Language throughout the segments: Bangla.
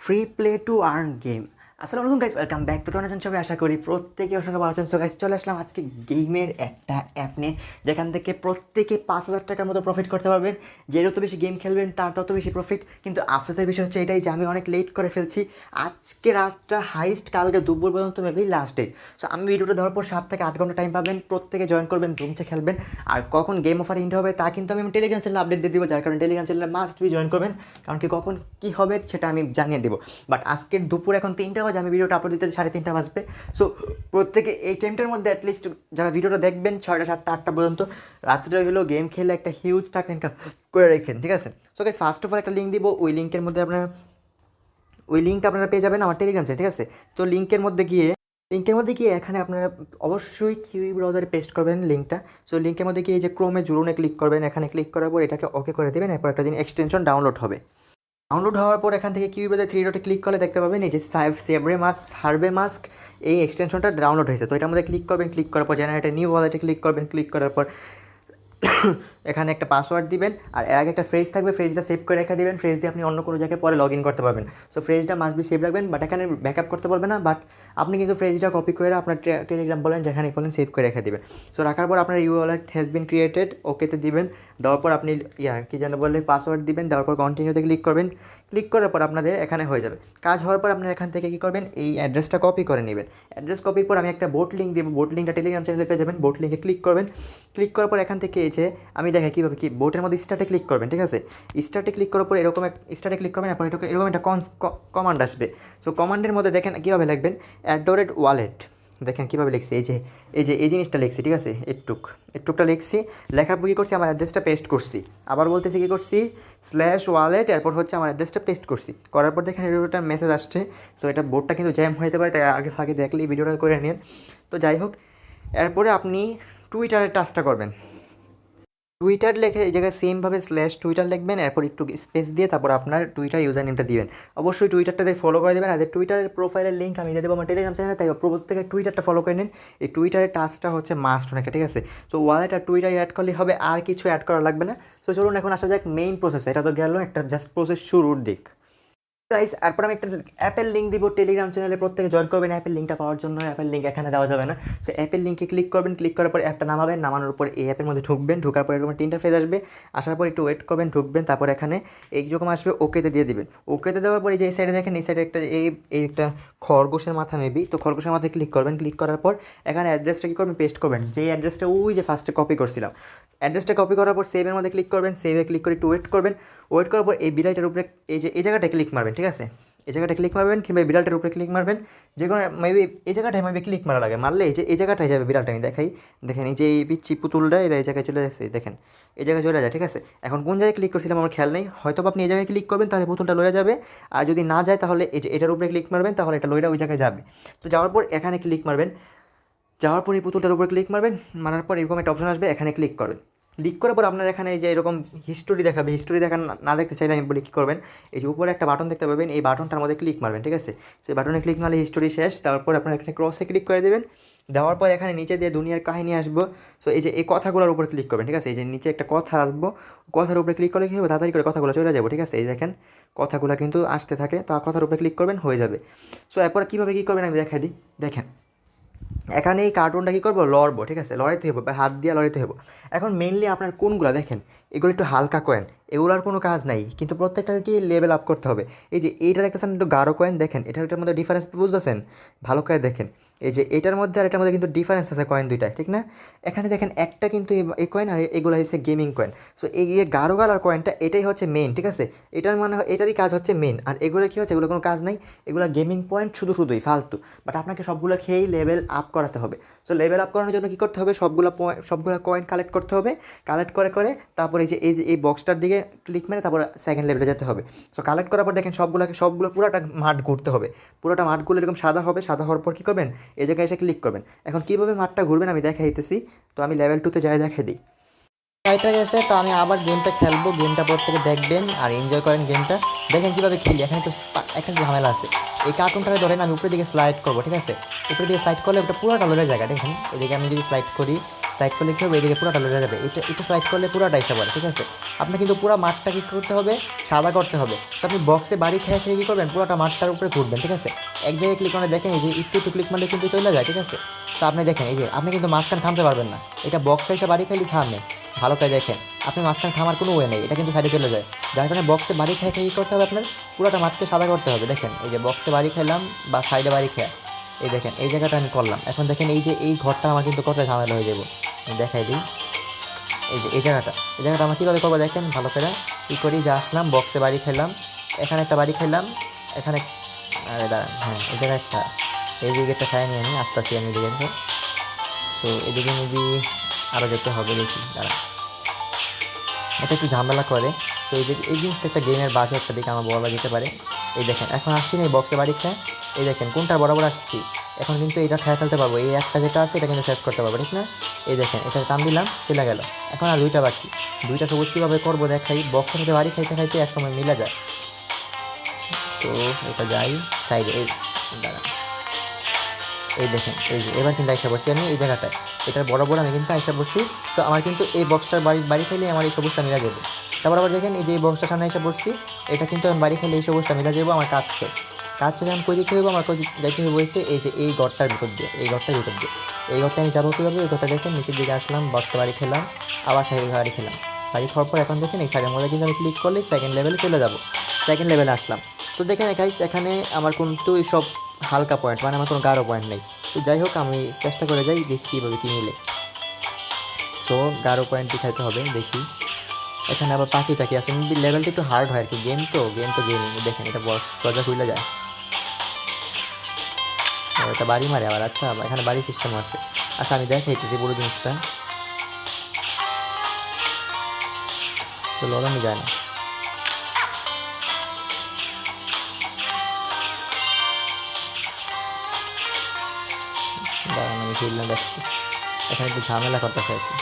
Free play to earn game. আসসালামু আলাইকুম গাইস, ওয়েলকাম ব্যাক টু টনাজন। সবাই আশা করি প্রত্যেকে অসংখ্য ভালো আছেন। সো গাইস, চলে আসলাম আজকে গেমের একটা অ্যাপ নিয়ে, যেখান থেকে প্রত্যেকে 5,000 টাকার মতো প্রফিট করতে পারবেন। যে যত বেশি গেম খেলবেন তার তত বেশি প্রফিট। কিন্তু আফসোসের বিষয় হচ্ছে এটাই যে আমি অনেক লেট করে ফেলছি। আজকে রাতটা হাইস্ট, কালকে দুপুর পর্যন্ত মেবি লাস্ট ডে। সো আমি ভিডিওটা দেওয়ার পর 7 থেকে 8 ঘন্টা টাইম পাবেন, প্রত্যেকে জয়েন করবেন, রুমসে খেলবেন। আর কখন গেম অফার ইন্ড হবে তা কিন্তু আমি টেলিগ্রাম চ্যানেলে আপডেট দিয়ে দিব, যার কারণে টেলিগ্রাম চ্যানেলে মাস্ট বি জয়েন করবেন, কারণ কি কখন কী হবে সেটা আমি জানিয়ে দেবো। বাট আজকের দুপুর এখন 3টা বাজে, আমি ভিডিওটা আপলোড দিতে 3:30 বাজবে। সো প্রত্যেকে এই টাইমটার মধ্যে অ্যাটলিস্ট যারা ভিডিওটা দেখবেন 6টা 7টা 8টা পর্যন্ত, রাত্রে হলো গেম খেলে একটা হিউজ টাকা ইনকাম করে রাখেন, ঠিক আছে? So guys, first of all একটা লিঙ্ক দিব, ওই লিঙ্কের মধ্যে ওই লিঙ্ক আপনারা পেয়ে যাবেন আমার টেলিগ্রাম চ্যানেল, ঠিক আছে? তো লিঙ্কের মধ্যে গিয়ে এখানে আপনারা অবশ্যই কিউই ব্রাউজারে পেস্ট করবেন লিঙ্কটা। সো লিঙ্কের মধ্যে গিয়ে এই যে ক্রোমে জুড়ুনে ক্লিক করবেন, এখানে ক্লিক করার পর এটাকে ওকে করে দেবেন। এরপর একটা দিন এক্সটেনশন ডাউনলোড হবে। ডাউনলোড হওয়ার পর এখান থেকে কিউই ব্রাউজার 3 ডটে ক্লিক করলে দেখতে পাবেন এই যে হারবে মাস্ক, এই এক্সটেনশনটা ডাউনলোড হয়েছে। তো এটার মধ্যে ক্লিক করবেন, ক্লিক করার পর জেনারেটে নিউ ওয়ালেটে ক্লিক করবেন, ক্লিক করার পর এখানে একটা পাসওয়ার্ড দিবেন, আর এর আগে একটা ফ্রেজ থাকবে, ফ্রেজটা সেভ করে রেখে দেবেন। ফ্রেজ দিয়ে আপনি অন্য কোনো জায়গায় পরে লগ ইন করতে পারবেন। সো ফ্রেজটা মাস্ট বি সেভ রাখবেন, বাট এখানে ব্যাকআপ করতে পারবেন না। বাট আপনি কিন্তু ফ্রেজটা কপি করে আপনার টেলিগ্রাম বলেন যেখানে বলেন সেভ করে রেখে দেবেন। সো রাখার পর আপনার you wallet has been created, ওকেতে দিবেন। দেওয়ার পর আপনি কি যেন বললে পাসওয়ার্ড দিবেন, দেওয়ার পর কন্টিনিউতে ক্লিক করবেন। ক্লিক করার পর আপনাদের এখানে হয়ে যাবে। কাজ হওয়ার পর আপনার এখান থেকে কী করবেন, এই অ্যাড্রেসটা কপি করে নেবেন। অ্যাড্রেস কপির পর আমি একটা বোট লিঙ্ক দেবো, বোট লিঙ্কটা টেলিগ্রাম চ্যানেলে পেয়ে যাবেন। বোট লিঙ্কে ক্লিক করবেন। ক্লিক করার পর এখান থেকে এসে আমি দেখে কীভাবে কি বোটের মধ্যে স্টার্টে ক্লিক করবেন, ঠিক আছে? স্টার্টে ক্লিক করার পর এরকম স্টার্টে ক্লিক করবেন, এরপর এরকম একটা কমান্ড আসবে। সো কমান্ডের মধ্যে দেখেন কীভাবে লিখবেন, @wallet। দেখেন কীভাবে লিখছি, এই জিনিসটা লিখছি, ঠিক আছে? এটুকটা লিখছি। লেখার পর কী করছি, আমার অ্যাড্রেসটা পেস্ট করছি। আবার বলতেছি কী করছি, /wallet, এরপর হচ্ছে আমার অ্যাড্রেসটা পেস্ট করছি। করার পর দেখেন একটা মেসেজ আসছে। সো এটা বোর্ডটা কিন্তু জ্যাম হতে পারে, তাই আগে ফাঁকে দেখলেই ভিডিওটা করে নিন। তো যাই হোক, এরপরে আপনি টুইটারের টাচটা করবেন। টুইটার লেখে এই জায়গায় সেমভাবে /টুইটার লিখবেন, এরপর একটু স্পেস দিয়ে তারপর আপনার টুইটার ইউজার নেমটা দিবেন। অবশ্যই টুইটারটাতে ফলো করে দেবেন। আর টুইটারের প্রোফাইলের লিঙ্ক আমি দিয়ে দেবো আমার টেলিগ্রাম চ্যানেলে, তাই প্রত্যেকে টুইটারটা ফলো করে নিন। এই টুইটারের টাচটা হচ্ছে মাস্ট অনেকটা, ঠিক আছে? তো ওয়ালেট আর টুইটার অ্যাড করলেই হবে, আর কিছু অ্যাড করা লাগবে না। তো চলুন এখন আসা যাক মেইন প্রসেসে। এটা তো গেল একটা জাস্ট প্রসেস শুরুর দিক। গাইস, এরপর আমি একটা অ্যাপের লিঙ্ক দিব টেলিগ্রাম চ্যানেলে, প্রত্যেকে জয়েন করবেন অ্যাপের লিঙ্কটা পাওয়ার জন্য। অ্যাপের লিঙ্ক এখানে দেওয়া যাবে না। সো অ্যাপের লিঙ্কে ক্লিক করবেন, ক্লিক করার পর অ্যাপটা নামাবেন, নামানোর পর এই অ্যাপের মধ্যে ঢুকবেন। ঢোকার পর এরকম একটা ইন্টারফেস আসবে, আসার পর একটু ওয়েট করবেন, ঢুকবেন। তারপর এখানে এইরকম আসবে, ওকেতে দিয়ে দিবেন। ওকেতে দেওয়ার পরে যে এই সাইডে দেখেন, এই সাইডে একটা এই একটা খরগোশের মাথা মেবি, তো খরগোশের মাথায় ক্লিক করবেন। ক্লিক করার পর এখানে অ্যাড্রেসটা কী করবেন, পেস্ট করবেন। যে অ্যাড্রেসটা ওই যে ফার্স্টে কপি করছিলাম, অ্যাড্রেসটা কপি করার পর সেভের মধ্যে ক্লিক করবেন। সেভে ক্লিক করে একটু ওয়েট করবেন। ওয়েট করার পর এই বিড়ালটার উপরে এই জায়গাটায় ক্লিক মারবেন, ঠিক আছে? এই জায়গাটা ক্লিক মারবেন, কিংবা বিড়ালটার উপরে ক্লিক মারবেন। যে কোনো মেবি এই জায়গাটায় মেবি ক্লিক মারা লাগে, মারলে এই জায়গাটায় যাবে বিড়ালটা। আমি দেখাই, দেখেন এই যে এই পিচ্ছি পুতুলটা এই জায়গায় চলে যাচ্ছে, দেখেন এই জায়গায় চলে যায়, ঠিক আছে? এখন কোন জায়গায় ক্লিক করছিলাম আমার খেয়াল নেই, হয়তো আপনি এই জায়গায় ক্লিক করবেন তাহলে পুতুলটা লয়ে যাবে। আর যদি না যায় তাহলে এই যে এটার উপরে ক্লিক মারবেন, তাহলে এটা লইরা ওই জায়গায় যাবে। তো যাওয়ার পর এখানে ক্লিক মারবেন, যাওয়ার পর এই পুতুলটার উপরে ক্লিক মারবেন। মারার পর এরকম একটা অপশন আসবে, এখানে ক্লিক করবেন। ক্লিক করার পর আপনার এখানে যে এরকম হিস্টোরি দেখাবে, হিস্টোরি দেখা না দেখতে চাইলে আমি বলি কী করবেন, এই যে উপরে একটা বাটন দেখতে পাবেন, এই বাটনটার মধ্যে ক্লিক মারবেন, ঠিক আছে? সেই বাটনে ক্লিক মারলে হিস্টোরি শেষ। তারপর আপনার এখানে ক্রসে ক্লিক করে দেবেন। দেওয়ার পর এখানে নিচে দিয়ে দুনিয়ার কাহিনী আসবো। সো এই যে এই কথাগুলোর উপর ক্লিক করবেন, ঠিক আছে? এই যে নিচে একটা কথা আসবো, কথার উপরে ক্লিক করলে কী হবে, তাড়াতাড়ি করে কথাগুলো চলে যাবো, ঠিক আছে? এই দেখেন কথাগুলো কিন্তু আসতে থাকে, তো কথার উপরে ক্লিক করবেন, হয়ে যাবে। সো এরপর কীভাবে কী করবেন আমি দেখাই দিই। দেখেন এখানে এই কার্টুনটা কী করবো, লড়বো, ঠিক আছে? লড়াইতে হবো বা হাত দিয়ে লড়াইতে হবো। এখন মেইনলি আপনার কোনগুলো দেখেন, এগুলো একটু হালকা কয়েন, এগুলোর কোনো কাজ নাই, কিন্তু প্রত্যেকটাকে কি লেভেল আপ করতে হবে। এই যে এইটা দেখতেছেন একটু গাঢ় কয়েন, দেখেন এটার মধ্যে ডিফারেন্স বুঝতেছেন? ভালো করে দেখেন, এই যে এটার মধ্যে আর এটার মধ্যে কিন্তু ডিফারেন্স আছে কয়েন দুইটায়, ঠিক না? এখানে দেখেন একটা কিন্তু এই কয়েন, আর এগুলো হচ্ছে গেমিং কয়েন। সো এই গাঢ় কালার কয়েনটা এটাই হচ্ছে মেইন, ঠিক আছে? এটার মানে এটারই কাজ হচ্ছে মেইন। আর এগুলো কী হচ্ছে, এগুলো কোনো কাজ নাই, এগুলো গেমিং পয়েন্ট শুধুই ফালতু। বাট আপনাকে সবগুলো খেয়েই লেভেল আপ করাতে হবে। সো লেভেল আপ করানোর জন্য কী করতে হবে, সবগুলো কয়েন কালেক্ট করতে হবে। কালেক্ট করে তারপরে এই বক্সটার দিকে ক্লিক মেরে তারপর সেকেন্ড লেভেলে যেতে হবে। সো কালেক্ট করার পর দেখেন সবগুলো পুরোটা মাঠ ঘুরতে হবে। পুরোটা মাঠ ঘুরলে এরকম সাদা হবে, সাদা হওয়ার পর কী করবেন, এই জায়গায় এসে ক্লিক করবেন। এখন কীভাবে মাঠটা ঘুরবেন আমি দেখাই দিতেছি। তো আমি লেভেল 2তে যাই, দেখাই দিই। এটা গেছে, তো আমি আবার গেমটা খেলবো। গেমটা প্রত্যেকে দেখবেন আর এনজয় করেন গেমটা। দেখেন কীভাবে খেলি। এখানে একটা ঝামেলা আছে, এই কার্টুনটাকে ধরেন আমি উপরের দিকে স্লাইড করবো, ঠিক আছে? উপরের দিকে স্লাইড করলে ওটা পুরোটা লড়ে জায়গা, দেখেন এদিকে আমি যদি স্লাইড করি, স্লাইড করলে কী হবে, এদিকে পুরোটা লড়ে যাবে, এটা একটু স্লাইড করলে পুরোটা এসে পড়ে, ঠিক আছে। আপনার কিন্তু পুরো মাঠটা কী করতে হবে, সাদা করতে হবে। তো আপনি বক্সে বাড়ি খেয়ে খেয়ে কী করবেন, পুরোটা মাঠটার উপরে ঘুরবেন, ঠিক আছে। এক জায়গায় ক্লিক করে দেখেন, এই যে একটু ক্লিক মারলে কিন্তু চলে যায়, ঠিক আছে। তো আপনি দেখেন, এই যে আপনি কিন্তু মাঝখানে থামতে পারবেন না, এটা বক্সে এসে বাড়ি খেলে থামে, ভালো করে দেখেন, আপনি মাঝখানে থামার কোনো ওয়ে নেই, এটা কিন্তু সাইডে চলে যায়। যার কারণে বক্সে বাড়ি খেয়ে খেয়ে কী করতে হবে, আপনার পুরোটা মাঠকে সাদা করতে হবে। দেখেন এই যে বক্সে বাড়ি খেলাম বা সাইডে বাড়ি খেয়া, এই দেখেন এই জায়গাটা আমি করলাম। এখন দেখেন এই যে এই ঘরটা আমার কিন্তু করতে ঝামেলা হয়ে যাবো, দেখাই দিই। এই যে এই জায়গাটা আমরা কীভাবে করবো দেখেন ভালো করে। কী করি, যে আসলাম বক্সে বাড়ি খেলাম, এখানে একটা বাড়ি খেলাম, এখানে, আরে দাঁড়ান, হ্যাঁ এই জায়গায় একটা, এই দিকে একটা খাই নিয়ে আমি আসতেছি আমি এদিকে। সো এদিকে মেবি আরও যেতে হবে, দেখি দাঁড়ান, এটা একটু ঝামেলা করে। সো এই জিনিসটা একটা গেমের বাজে একটা দিকে আমার বলা যেতে পারে। এই দেখেন এখন আসছি না এই বক্সে বাড়ি খেয়ে, এই দেখেন কোনটা বরাবর আসছি, এখন কিন্তু এটা খেয়ে ফেলতে পারবো, এই একটা যেটা আছে এটা কিন্তু শেষ করতে পারবো, ঠিক না। এই দেখেন এটা টান দিলাম, চলে গেল। এখন আর দুইটা বাকি, দুইটা সবুজ কীভাবে করবো দেখাই। বক্সের সাথে বাড়ি খাইতে খাইতে এক সময় মিলে যায়। তো এটা যাই সাইডে, এই দাঁড়ান, এই দেখেন এই যে এবার কিন্তু আইসা বসছি আমি এই জায়গাটায়, এটার বরাবর আমি কিন্তু আইসা বসছি। সো আমার কিন্তু এই বক্সটার বাড়ি খাইলে আমার এই সবুজটা মিলা যাবে। তারপর আবার দেখেন এই যে এই বক্সটার সামনে এসে বসছি, এটা কিন্তু আমি বাড়ি খাইলে এই সবুজটা মিলা যাবো, আমার কাজ শেষ। কাজ শেষে আমি কই দিতে হইব, আমার যাইতে হইব হয়েছে এই যে এই ঘরটার ভিতর দিয়ে, এই ঘরটার ভিতর দিয়ে, এই ঘরটা আমি যাবো কীভাবে, এই ঘরটা দেখেন নিচের দিকে আসলাম, বক্সে বাড়ি খেলাম, আবার বাড়ি খেলাম, বাড়ি খাওয়ার পর এখন দেখেন এই সাইডের মধ্যে কিন্তু আমি ক্লিক করলে সেকেন্ড লেভেলে চলে যাবো, সেকেন্ড লেভেলে আসলাম। তো দেখেন গাইস এখানে আমার কিন্তু সব হালকা পয়েন্ট, মানে আমার কোনো গাঢ় পয়েন্ট নেই। তো যাই হোক আমি চেষ্টা করে যাই, দেখি কীভাবে কী মিলে। সো গাঢ় পয়েন্টটি খাইতে হবে, দেখি এখানে আবার পাখি টাকি আছে, লেভেলটা একটু হার্ড হয় আর কি, গেম তো গেমিং। দেখেন এটা বক্স দরজা খুলে যায়, এটা বাড়ি মারে আবার, আচ্ছা এখানে বাড়ি সিস্টেম আছে। আচ্ছা আমি দেখাইতেছি পুরো জিনিসটা, তো লড়ানো যায় না। দাঁড়ান আমি ফিল্ডে দেখতেছি, এখানে একটু ঝামেলা করতেছে আর কি।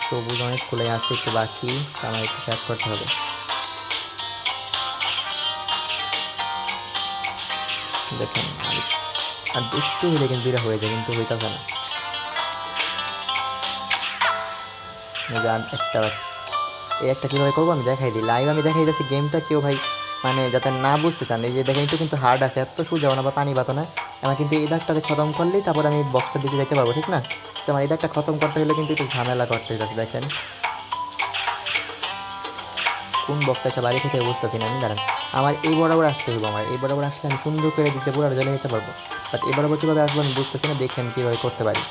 সবুজ অনেকগুলোই আছে, একটু বাকি, আমার একটু শেষ করতে হবে। দেখেন আর একটু হলে কিন্তু দুইটা হয়ে যায়, কিন্তু হইতেছে না, একটা বাকি। এই একটা কীভাবে করবো আমি দেখাই দিই, লাইভ আমি দেখাই দিচ্ছি গেমটা, কেউ ভাই মানে যাতে না বুঝতে চান। এই যে দেখেন একটু কিন্তু হার্ড আছে, এত সোজা না বা পানি বাতো না। আমার কিন্তু এই দাগটাকে খতম করলেই তারপর আমি বক্সটা দিতে যেতে পারবো, ঠিক না। তো আমার এই দাগটা খতম করতে গেলে কিন্তু একটু ঝামেলা করতে হইতেছে। দেখেন কোন বক্সে একটা বাড়ি খেতে বুঝতেছি না আমি, দাঁড়ান আমার এই বরাবর আসতে হইব, আমার এই বরাবর আসলে আমি সুন্দর করে দিতে পুরো জলে যেতে পারবো। বাট এই বরাবর কীভাবে আসবো আমি বুঝতেছি না, দেখেন কীভাবে করতে পারি।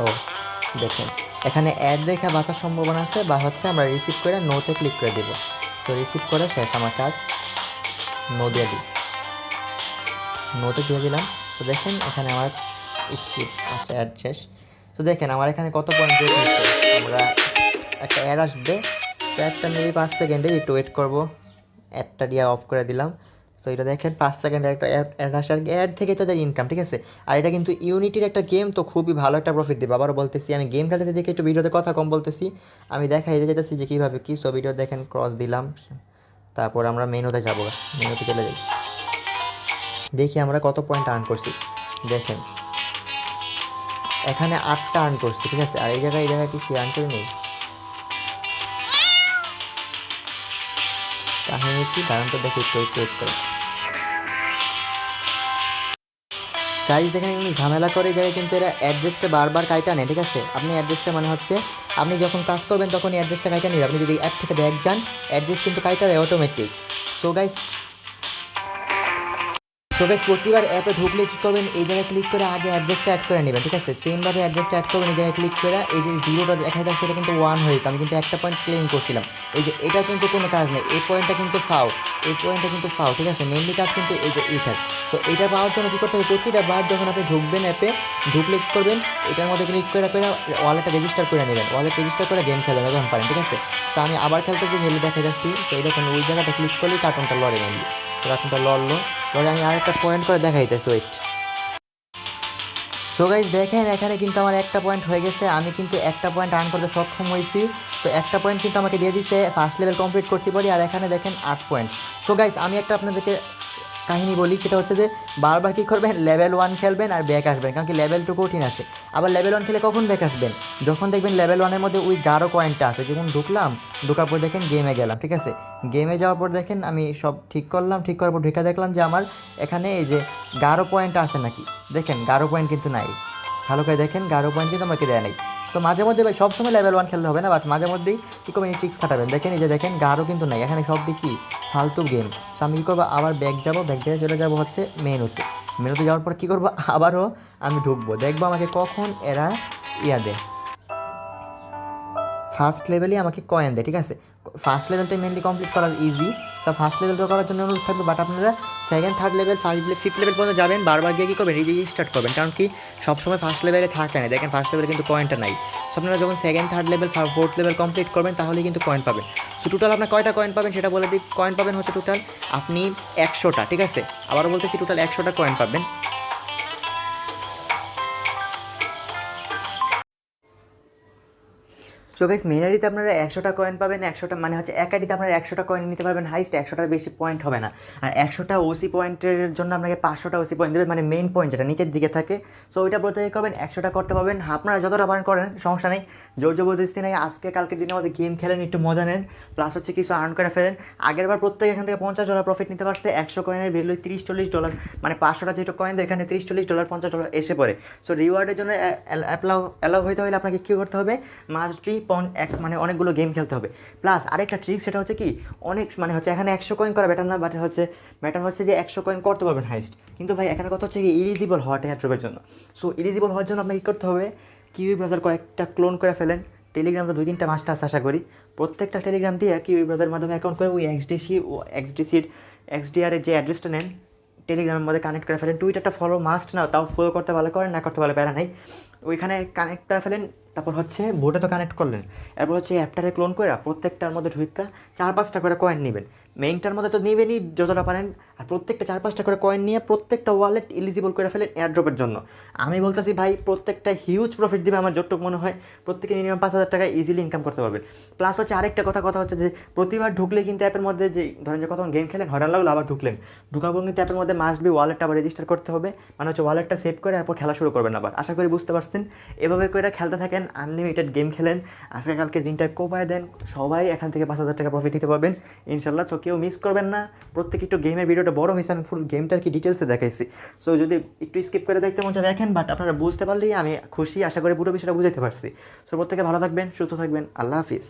ও দেখেন এখানে অ্যাড দেখা বাঁচার সম্ভাবনা আছে, বা হচ্ছে আমরা রিসিভ করে নোতে ক্লিক করে দেবো। সো রিসিভ করে শেষ আমার কাজ, নো দিয়ে দিই, নোতে দিয়ে দিলাম। তো দেখেন এখানে আমার স্কিপ, আচ্ছা অ্যাড শেষ। তো দেখেন আমার এখানে কত পয়েন্ট দিয়ে দিচ্ছে, আমরা একটা অ্যাড আসবে, তো একটা মেবি 5 সেকেন্ডে একটু ওয়েট করবো, অ্যাডটা দিয়ে অফ করে দিলাম। সো এটা দেখেন 5 সেকেন্ডে একটা অ্যাড আসে, অ্যাড থেকে তাদের ইনকাম, ঠিক আছে। আর এটা কিন্তু ইউনিটির একটা গেম, তো খুবই ভালো একটা প্রফিট দেবে। আবারও বলতেছি আমি গেম খেলতে দেখে একটু ভিডিওতে কথা কম বলতেছি, আমি দেখাই যেতেছি যে কীভাবে কী। সো ভিডিও দেখেন, ক্রস দিলাম, তারপর আমরা মেনুতে যাবো, মেনুতে চলে যাই, দেখি আমরা কত পয়েন্ট আর্ন করছি। দেখেন এখানে 8টা আর্ন করছি, ঠিক আছে। আর এই জায়গায় কি আর্ন করে নেই, কাহিনী কি দাঁড়ান তো দেখি, একটু ওয়েট করে। গাইজ দেখেন এমনি ঝামেলা করে এই জায়গায় কিন্তু এরা অ্যাড্রেসটা বারবার কাইটা নেয়, ঠিক আছে। আপনি অ্যাড্রেসটা মানে হচ্ছে আপনি যখন কাজ করবেন তখন এই অ্যাড্রেসটা কাইটা নেবে, আপনি যদি অ্যাপ থেকে ব্যাক যান অ্যাড্রেস কিন্তু কাইটা দেয় অটোমেটিক। সো গাইজ প্রতিবার অ্যাপে ঢুকলে কী করবেন, এই জায়গায় ক্লিক করে আগে অ্যাড্রেসটা অ্যাড করে নেবেন, ঠিক আছে। সেমভাবে অ্যাড্রেসটা অ্যাড করবেন, এই জায়গায় ক্লিক করে এই যে 0টা দেখা যাচ্ছে সেটা কিন্তু 1 হয়ে যেত, আমি কিন্তু একটা পয়েন্ট ক্লেম করছিলাম। এই যে এটা কিন্তু কোনো কাজ নেই, এই পয়েন্টটা কিন্তু ফাও, এই পয়েন্টটা কিন্তু ফাও, ঠিক আছে। মেনলি কাজ কিন্তু এই যে এইটার। সো এটা পাওয়ার জন্য কী করতে হবে, প্রতিটা বার যখন আপনি ঢুকবেন অ্যাপে, ঢুকলে কী করবেন, এটার মধ্যে ক্লিক করে ওয়ালেটটা রেজিস্টার করে নেবেন, ওয়ালেট রেজিস্টার করে গেম খেলবেন যখন পারেন, ঠিক আছে। সো আমি আবার খেলতেছি, খেলে দেখা যাচ্ছি। সো এই দেখেন ওই জায়গাটা ক্লিক করলেই কার্টুনটা লড়ে মেনলি, কার্টুনটা লড়লো। পরে আমি আরেকটা পয়েন্ট করে দেখাইতেছি, ওয়েট সো গাইজ দেখেন এখানে কিন্তু আমার একটা পয়েন্ট হয়ে গেছে, আমি কিন্তু একটা পয়েন্ট আর্ন করতে সক্ষম হয়েছি। তো একটা পয়েন্ট কিন্তু আমাকে দিয়ে দিছে ফার্স্ট লেভেল কমপ্লিট করতে পারি, আর এখানে দেখেন 8 পয়েন্ট। সো গাইজ আমি একটা আপনাদেরকে কাহিনী বলি, সেটা হচ্ছে যে বারবার কী করবেন, লেভেল 1 খেলবেন আর ব্যাক আসবেন, কারণ কি লেভেল 2 কঠিন আসে। আবার লেভেল 1 খেলে কখন ব্যাক আসবেন, যখন দেখবেন লেভেল 1-এর মধ্যে ওই গাঢ় কয়েনটা আছে, যখন ঢুকলাম, ঢোকার পর দেখেন গেমে গেলাম, ঠিক আছে। গেমে যাওয়ার পর দেখেন আমি সব ঠিক করলাম, ঠিক করার পর ঢুকে দেখলাম যে আমার এখানে এই যে গাঢ় পয়েন্ট আছে নাকি, দেখেন গাঢ় পয়েন্ট কিন্তু নাই। ভালো করে দেখেন গাঢ় পয়েন্ট কিন্তু আমাকে দেয় নাই। সো মাঝে মধ্যে ভাই সবসময় লেভেল 1 খেলতে হবে না, বাট মাঝে মধ্যেই কী করবেন, ট্রিক্স খাটাবেন। দেখেন এই যে দেখেন গাঢ় কিন্তু নাই এখানে, সব দেখি ফালতু গেম। সো আমি কী করবো, আবার ব্যাক যাবো, ব্যাক যেয়ে চলে যাবো হচ্ছে মেনুতে। মেনুতে যাওয়ার পর কী করবো, আবারও আমি ঢুকবো, দেখবো আমাকে কখন এরা ইয়া দেয়, ফার্স্ট লেভেলে আমাকে কয়েন দেয়, ঠিক আছে। ফার্স্ট লেভেলটা মেনলি কমপ্লিট করা ইজি। সব ফার্স্ট লেভেলটা করার জন্য অনুরোধ থাকবে, বাট আপনারা second third level fifth level পর্যন্ত যাবেন, বারবার গিয়ে কী করবেন, রিস্টার্ট করবেন, কারণ কি সবসময় ফার্স্ট লেভেলে থাকে না। দেখেন ফার্স্ট লেভেলে কিন্তু কয়েনটা নাই। সো আপনারা যখন second third level fourth level complete করবেন, তাহলেই কিন্তু কয়েন পাবেন। সো টোটাল আপনার কয়টা কয়েন পাবেন সেটা বলে দিই। কয়েন পাবেন হচ্ছে টোটাল আপনি 100টা, ঠিক আছে। আবারও বলতেছি টোটাল 100টা কয়েন পাবেন। সো গাইস মেন আইডিতে আপনারা 100টা কয়েন পাবেন, 100টা মানে হচ্ছে এক আইডিতে আপনারা 100টা কয়েন নিতে পারবেন হাইস্ট, 100টার বেশি পয়েন্ট হবে না। আর 100টা ওসি পয়েন্টের জন্য আপনাকে 500টা ওসি পয়েন্ট দেবে, মানে মেইন পয়েন্ট যেটা নিচের দিকে থাকে। সো ওইটা প্রত্যেকে করবেন, 100টা করতে পারবেন। আপনারা যতটা পারেন করেন, সমস্যা নেই, জোর জবরদস্তি নেই। আজকে কালকের দিনের মধ্যে গেম খেলেন, একটু মজা নেন, প্লাস হচ্ছে কিছু আর্ন করে ফেলেন। আগের বার প্রত্যেকে এখান থেকে $50 প্রফিট নিতে পারছে, 100 কয়েনের ভ্যালু $30-40, মানে 500টা যেটা কয়েন এখানে $30-$40 $50 এসে পড়ে। সো রিওয়ার্ডের জন্য অ্যালাউ হইতে হলে আপনাকে কী করতে হবে, মাস্ট বি মানে অনেকগুলো গেম খেলতে হবে। প্লাস আরেকটা ট্রিক, সেটা হচ্ছে কি অনেক মানে হচ্ছে এখানে 100 কয়েন করা বেটার না, বাট হচ্ছে ম্যাটার হচ্ছে যে 100 কয়েন করতে পারবেন হাইস্ট। কিন্তু ভাই এখানে কথা হচ্ছে কি ইলিজিবল হওয়া এয়ারড্রপের জন্য। সো ইলিজিবল হওয়ার জন্য আপনাকে কী করতে হবে, কিউই ব্রাউজার কয়েকটা ক্লোন করে ফেলেন। টেলিগ্রাম তো 2-3টা মাস্টার আছে আশা করি, প্রত্যেকটা টেলিগ্রাম দিয়ে কিউই ব্রাউজারের মাধ্যমে অ্যাকাউন্ট করে ওই এক্সডিআর এর যে অ্যাড্রেসটা নেন, টেলিগ্রামের মধ্যে কানেক্ট করে ফেলেন। টুইটারটা ফলো মাস্ট না, তাও ফলো করতে ভালো করেন, না করতে ভালো প্যারা নাই। ওইখানে কানেক্ট করে ফেলেন, তারপর হচ্ছে বোটে তো কানেক্ট করলেন, এরপর হচ্ছে অ্যাপটাকে ক্লোন করে প্রত্যেকটার মধ্যে ঢুকা 4-5টা করে কয়েন নেবেন। মেইনটার মধ্যে তো নেবেনই যতটা পারেন, আর প্রত্যেকটা 4-5টা করে কয়েন নিয়ে প্রত্যেকটা ওয়ালেট এলিজিবল করে ফেলেন এয়ারড্রপের জন্য। আমি বলতেছি ভাই প্রত্যেকটা হিউজ প্রফিট দিবে আমার যতটুকু মনে হয়, প্রত্যেকে মিনিমাম 5,000 টাকা ইজিলি ইনকাম করতে পারবেন। প্লাস হচ্ছে আরেকটা কথা হচ্ছে যে প্রতিবার ঢুকলে কিন্তু অ্যাপের মধ্যে যে ধরেন যে কত গেম খেলেন, হরান লাগলো, আবার ঢুকলেন, ঢুকার পর কিন্তু অ্যাপের মধ্যে মাস্ট বি ওয়ালেটটা আবার রেজিস্টার করতে হবে, মানে হচ্ছে ওয়ালেটটা সেভ করে এরপর খেলা শুরু করবেন আবার। আশা করি বুঝতে পারছেন। এভাবে করে খেলতে থাকেন, আনলিমিটেড গেম খেলেন, আজকে কালকের দিনটা কোপায় দেন, সবাই এখান থেকে 5,000 টাকা প্রফিট নিতে পারবেন ইনশাল্লাহ। তো কেউ মিস করবেন না। প্রত্যেকে একটু গেমের ভিডিওটা বড় হয়েছে, আমি ফুল গেমটার কি ডিটেলসে দেখাইছি। সো যদি একটু স্কিপ করে দেখতে মন চায় দেখেন, বাট আপনারা বুঝতে পারলেই আমি খুশি। আশা করি পুরো বিষয়টা বুঝাইতে পারছি। সো প্রত্যেকে ভালো থাকবেন, সুস্থ থাকবেন, আল্লাহ হাফিজ।